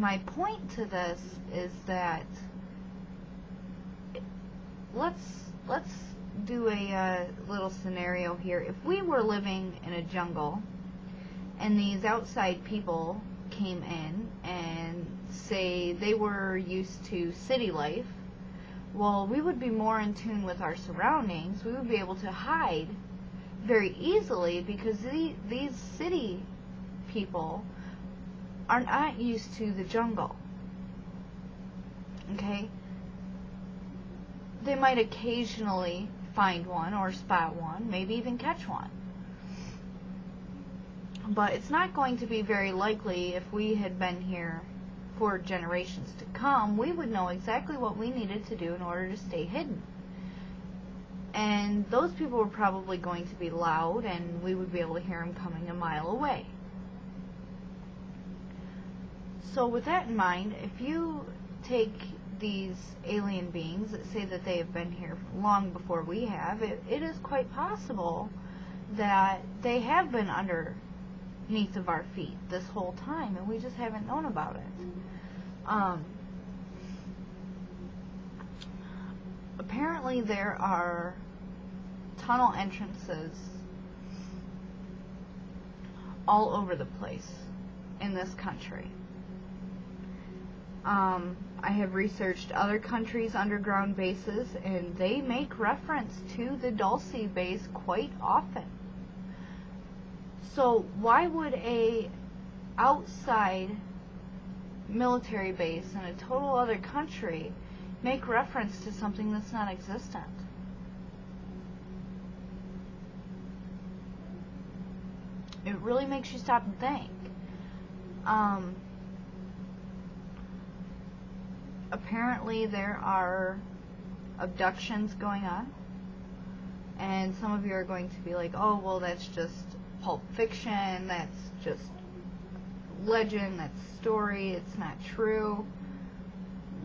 my point to this is that let's do a little scenario here. If we were living in a jungle and these outside people came in and say they were used to city life, well, we would be more in tune with our surroundings. We would be able to hide very easily because these city people are not used to the jungle. Okay? They might occasionally find one or spot one, maybe even catch one. But it's not going to be very likely. If we had been here for generations to come, we would know exactly what we needed to do in order to stay hidden. And those people were probably going to be loud, and we would be able to hear them coming a mile away. So with that in mind, if you take these alien beings that say that they have been here long before we have, it is quite possible that they have been underneath of our feet this whole time, and we just haven't known about it. Apparently there are tunnel entrances all over the place in this country. I have researched other countries' underground bases, and they make reference to the Dulce base quite often. So why would a outside military base in a total other country make reference to something that's not existent? It really makes you stop and think. Apparently there are abductions going on, and some of you are going to be like, oh, well, that's just Pulp Fiction, that's just legend, that's story, it's not true.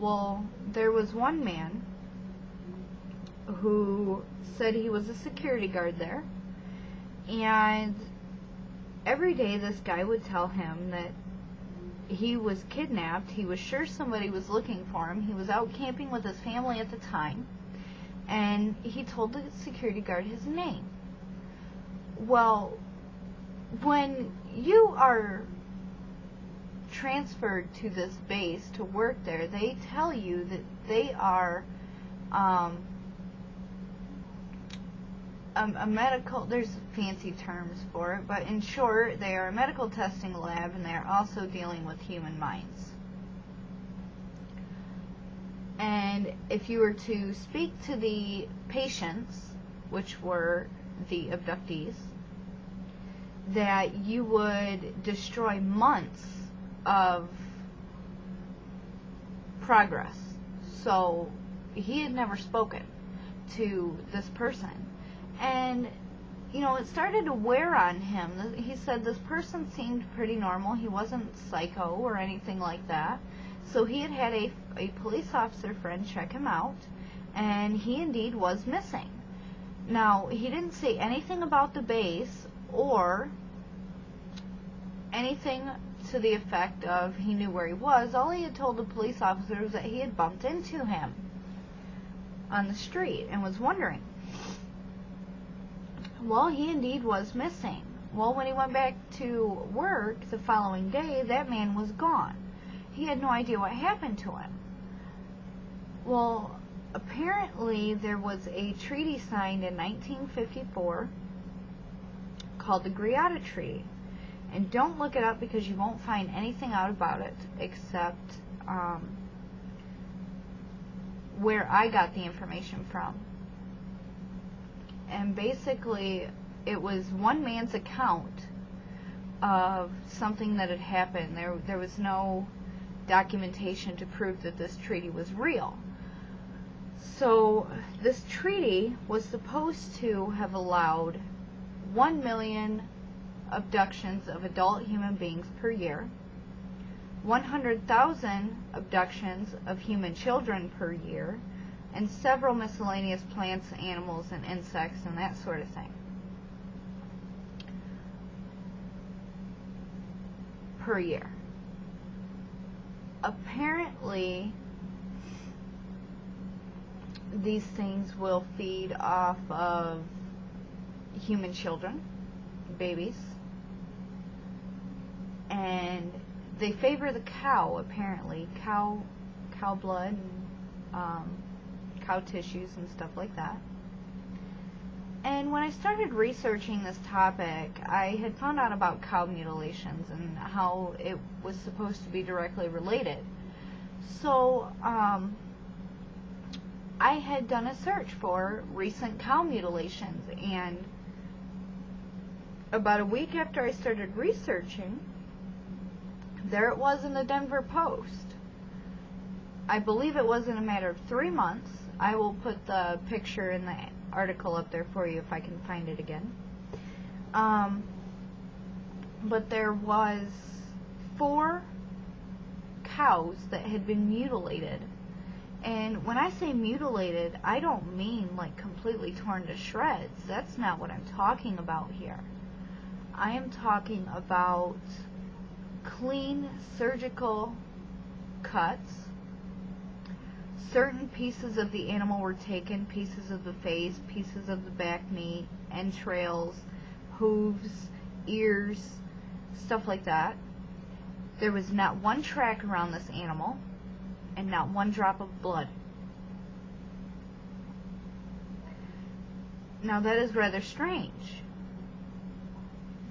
Well, there was one man who said he was a security guard there, and every day this guy would tell him that he was kidnapped. He was sure somebody was looking for him. He was out camping with his family at the time, and he told the security guard his name. Well, when you are transferred to this base to work there, they tell you that they are a medical, there's fancy terms for it, but in short, they are a medical testing lab, and they are also dealing with human minds. And if you were to speak to the patients, which were the abductees, that you would destroy months of progress. So he had never spoken to this person. And, you know, it started to wear on him. He said this person seemed pretty normal. He wasn't psycho or anything like that. So he had had a police officer friend check him out, and he indeed was missing. Now, he didn't say anything about the base or anything to the effect of he knew where he was. All he had told the police officer was that he had bumped into him on the street and was wondering. Well, he indeed was missing. Well, when he went back to work the following day, that man was gone. He had no idea what happened to him. Well, apparently there was a treaty signed in 1954 called the Greada Treaty. And don't look it up because you won't find anything out about it except where I got the information from. And basically, it was one man's account of something that had happened. There was no documentation to prove that this treaty was real. So this treaty was supposed to have allowed 1 million abductions of adult human beings per year, 100,000 abductions of human children per year, and several miscellaneous plants, animals, and insects, and that sort of thing per year. apparently these things will feed off of human children, babies, and they favor the cow, apparently, cow blood and cow tissues and stuff like that. And when I started researching this topic, I had found out about cow mutilations and how it was supposed to be directly related. So I had done a search for recent cow mutilations, and about a week after I started researching, there it was in the Denver Post. I believe it was in a matter of 3 months. I will put the picture in the article up there for you if I can find it again. But there was 4 cows that had been mutilated. And when I say mutilated, I don't mean like completely torn to shreds. That's not what I'm talking about here. I am talking about clean surgical cuts. Certain pieces of the animal were taken, pieces of the face, pieces of the back meat, entrails, hooves, ears, stuff like that. There was not one track around this animal, and not one drop of blood. Now that is rather strange,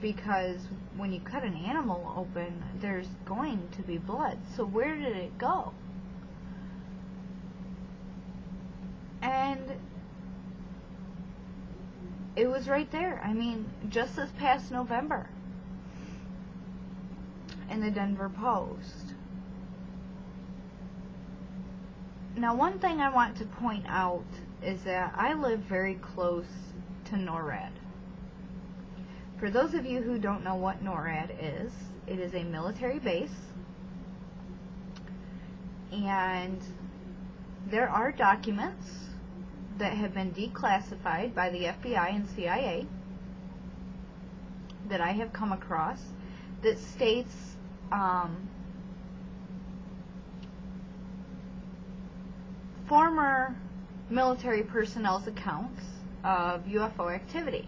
because when you cut an animal open, there's going to be blood. So where did it go? And it was right there. I mean, just this past November in the Denver Post. Now, one thing I want to point out is that I live very close to NORAD. For those of you who don't know what NORAD is, it is a military base, and there are documents that have been declassified by the FBI and CIA that I have come across that states former military personnel's accounts of UFO activity.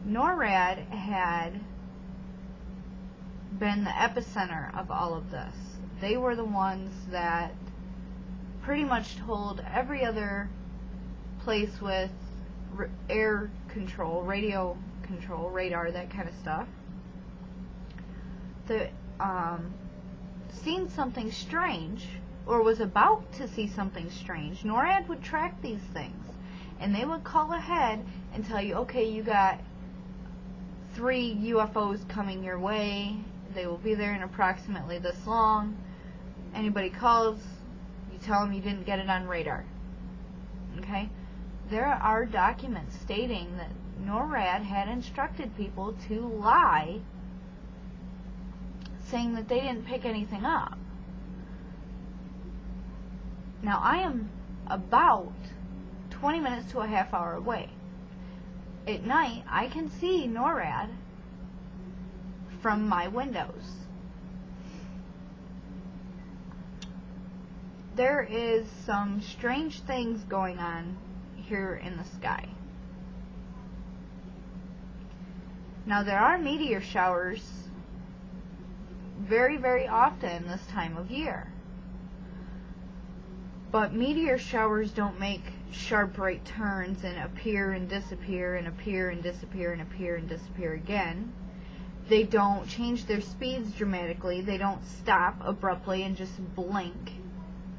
NORAD had been the epicenter of all of this. They were the ones that pretty much told every other place with air control, radio control, radar, that kind of stuff, that seen something strange, or was about to see something strange. NORAD would track these things, and they would call ahead and tell you, okay, you got 3 UFOs coming your way. They will be there in approximately this long. Anybody calls, you tell them you didn't get it on radar. Okay? There are documents stating that NORAD had instructed people to lie, saying that they didn't pick anything up. Now, I am about 20 minutes to a half hour away. At night, I can see NORAD from my windows. There is some strange things going on here in the sky. Now, there are meteor showers very, very often this time of year. But meteor showers don't make sharp right turns and appear and disappear and appear and disappear and appear and disappear again. They don't change their speeds dramatically. They don't stop abruptly and just blink.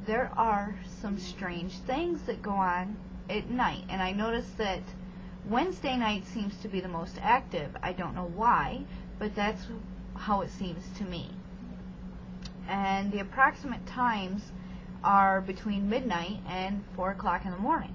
There are some strange things that go on at night. And I noticed that Wednesday night seems to be the most active. I don't know why, but that's how it seems to me. And the approximate times are between midnight and 4 o'clock in the morning.